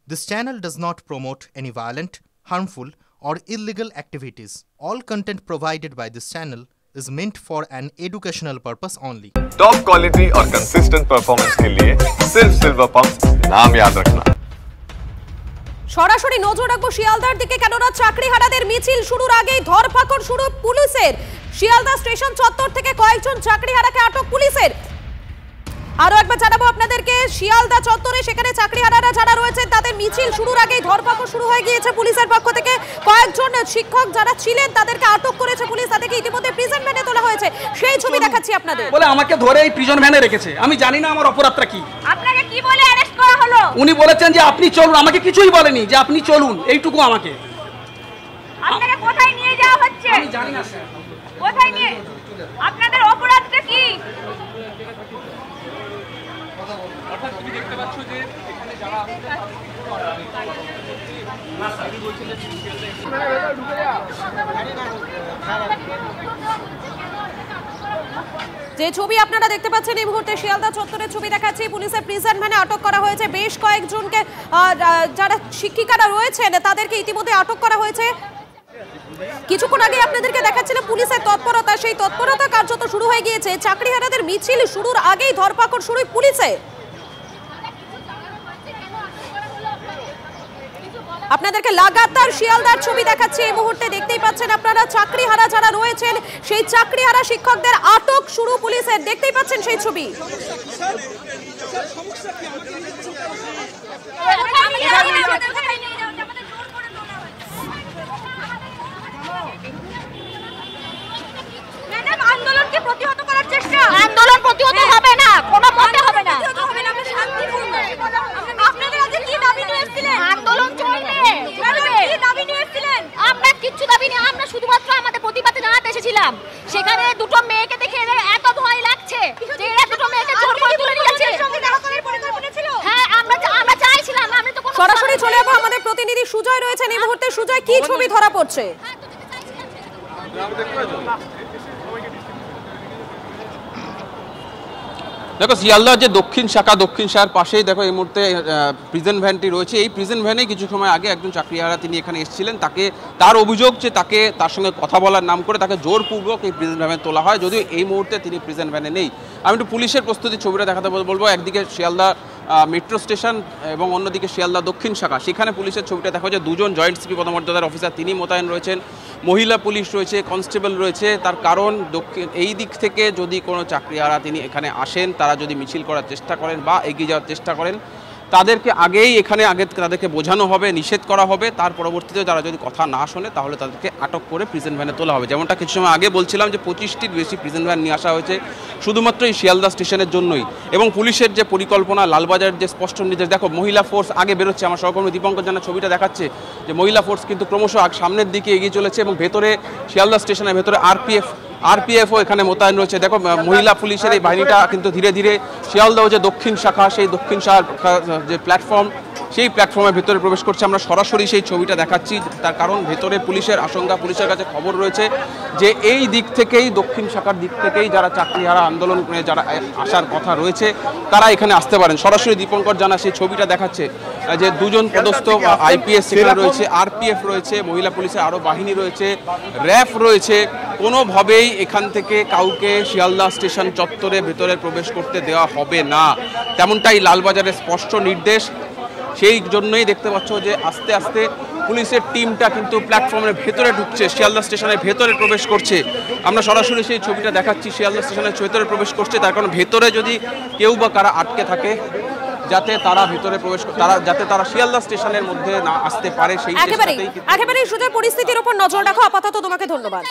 This channel does not promote any violent, harmful, or illegal activities. All content provided by this channel is meant for an educational purpose only. Top quality और consistent performance के लिए सिर्फ silver pump नाम याद रखना। সরাসরি নজর রাখবো শিয়ালদার দিকে, কেননা চাকরিহারাদের মিছিল শুরুর আগেই ধরপাকড় শুরু পুলিশের। শিয়ালদা স্টেশন চত্বর থেকে কয়েকজন চাকরিহারাকে আটক পুলিশের। আরো একবার জানাবো আপনাদেরকে, শিয়ালদা চত্বরে সেখানে চাকরিহারারা যারা রয়েছেন তাদের মিছিল শুরুর আগেই ধরপাকড় শুরু হয়ে গিয়েছে পুলিশের পক্ষ থেকে। কয়েকজন শিক্ষক যারা ছিলেন তাদেরকে আটক করেছে পুলিশ, তাদেরকে ইতিমধ্যে প্রিজন ভ্যানে তোলা হয়েছে। সেই ছবি দেখাচ্ছি আপনাদের। বলে আমাকে ধরে এই প্রিজন ভ্যানে রেখেছে, আমি জানি না আমার অপরাধটা কি। আপনাকে কি বলে অ্যারেস্ট করা হলো? উনি বলেছেন যে আপনি চলুন, আমাকে কিছুই বলেনি, যে আপনি চলুন, এইটুকু আমাকে। আপনাকে কোথায় নিয়ে যাওয়া হচ্ছে? আমি জানি না স্যার। কোথায় নিয়ে? আপনাদের অপরাধটা কি? অর্থাৎ তুমি দেখতে পাচ্ছ যে এখানে যারা যে ছবি আপনারা দেখতে পাচ্ছেন এই মুহূর্তে শিয়ালদা চত্বরের ছবি দেখাচ্ছি। পুলিশের প্রিজন ভ্যানে আটক করা হয়েছে বেশ কয়েকজনকে, যারা শিক্ষিকারা রয়েছেন তাদেরকে ইতিমধ্যে আটক করা হয়েছে। কিছুক্ষণ আগে আপনাদেরকে দেখাচ্ছিলাম পুলিশের তৎপরতা, সেই তৎপরতা কার্যত শুরু হয়ে গিয়েছে। চাকরিহারাদের মিছিল শুরুর আগেই ধরপাকড় শুরু পুলিশে। আপনাদেরকে লাগাতার শিয়ালদার ছবি দেখাচ্ছি এই মুহূর্তে, দেখতেই পাচ্ছেন আপনারা চাকরিহারা যারা রয়েছেন সেই চাকরিহারা শিক্ষকদের আটক শুরু পুলিশের, দেখতেই পাচ্ছেন সেই ছবি। আন্দোলনকে প্রতিহত করার চেষ্টা, আন্দোলন প্রতিহত হবে না, কোনো মতে হবে না। আপনাদের আজকে কি দাবি নিয়ে এসেছিলেন? আন্দোলন চলবে, কি দাবি নিয়ে এসেছিলেন? আমরা কিচ্ছু দাবি নিয়ে, আমরা শুধুমাত্র আমাদের প্রতিবাদে জানাতে এসেছিলাম। সেখানে দুটো মেয়েকে দেখে এদের এত ভয় লাগছে যে এরা দুটো মেয়েকে জোর করে তুলে নিয়ে যাচ্ছে। হ্যাঁ, আমরা চাইছিলাম, আমরা তো সরাসরি চলে যাবো, আমাদের প্রতিনিধি সুজয় রয়েছেন এই মুহূর্তে। সুজয়, কি ছবি ধরা পড়ছে? দেখো, শিয়ালদার যে দক্ষিণ শাখার পাশেই দেখো এই মুহূর্তে প্রিজন ভ্যানটি রয়েছে। এই প্রিজন ভ্যানে কিছু সময় আগে একজন চাকরিহারা তিনি এখানে এসেছিলেন, তার অভিযোগ যে তার সঙ্গে কথা বলার নাম করে তাকে জোরপূর্বক এই প্রিজন ভ্যানে তোলা হয়, যদিও এই মুহূর্তে তিনি প্রিজন ভ্যানে নেই। আমি একটু পুলিশের প্রস্তুতি ছবিটা দেখাতে বলবো। একদিকে শিয়ালদা মেট্রো স্টেশন এবং অন্যদিকে শিয়ালদা দক্ষিণ শাখা, সেখানে পুলিশের ছবিটা দেখা যায়। দুজন জয়েন্ট সিপি পদমর্যাদার অফিসার তিনি মোতায়েন রয়েছেন, মহিলা পুলিশ রয়েছে, কনস্টেবল রয়েছে। তার কারণ এই দিক থেকে যদি কোনো চাকরিহারা তিনি এখানে আসেন, তারা যদি মিছিল করার চেষ্টা করেন বা এগিয়ে যাওয়ার চেষ্টা করেন, তাদেরকে তাদেরকে বোঝানো হবে, নিষেধ করা হবে। তার পরবর্তীতে তারা যদি কথা না শোনে তাহলে তাদেরকে আটক করে প্রিজন ভ্যানে তোলা হবে। যেমনটা কিছু সময় আগে বলছিলাম যে 25টির বেশি প্রিজন ভ্যান নিয়ে আসা হয়েছে শুধুমাত্র এই শিয়ালদা স্টেশনের জন্যই। এবং পুলিশের যে পরিকল্পনা, লালবাজারের যে স্পষ্ট নির্দেশ, দেখো মহিলা ফোর্স আগে বেরোচ্ছে। আমার সহকর্মী দীপঙ্কর জানা ছবিটা দেখাচ্ছে যে মহিলা ফোর্স কিন্তু ক্রমশ সামনের দিকে এগিয়ে চলেছে এবং ভেতরে শিয়ালদা স্টেশনের ভেতরে আরপিএফও এখানে মোতায়েন রয়েছে। দেখো মহিলা পুলিশের এই বাহিনীটা কিন্তু ধীরে ধীরে শিয়ালদা যে দক্ষিণ শাখা, সেই দক্ষিণ শাখার যে প্ল্যাটফর্ম, সেই প্ল্যাটফর্মের ভেতরে প্রবেশ করছে। আমরা সরাসরি সেই ছবিটা দেখাচ্ছি, তার কারণ ভেতরে পুলিশের আশঙ্কা, পুলিশের কাছে খবর রয়েছে যে এই দিক থেকেই, দক্ষিণ শাখার দিক থেকেই যারা চাকরিহারা আন্দোলন করে যারা আসার কথা রয়েছে তারা এখানে আসতে পারেন। সরাসরি দীপঙ্কর জানা সেই ছবিটা দেখাচ্ছে যে দুজন পদস্থ আইপিএস সেখানে রয়েছে, আরপিএফ রয়েছে, মহিলা পুলিশের আরও বাহিনী রয়েছে, র্যাফ রয়েছে। কোনোভাবেই এখান থেকে কাউকে শিয়ালদা স্টেশন চত্বরে ভেতরে প্রবেশ করতে দেওয়া হবে না, তেমনটাই লালবাজারের স্পষ্ট নির্দেশ। সেই জন্যই দেখতে পাচ্ছ যে আস্তে আস্তে পুলিশের টিমটা কিন্তু প্ল্যাটফর্মের ভেতরে ঢুকছে, শিয়ালদা স্টেশনের ভেতরে প্রবেশ করছে। আমরা সরাসরি সেই ছবিটা দেখাচ্ছি, শিয়ালদা স্টেশনের ভেতরে প্রবেশ করছে। তার কারণ ভেতরে যদি কেউ বা কারা আটকে থাকে, যাতে তারা ভেতরে যাতে তারা শিয়ালদা স্টেশনের মধ্যে না আসতে পারে, সেই একেবারেই সুজয় পরিস্থিতির উপর নজর রাখো। আপাতত তোমাকে ধন্যবাদ।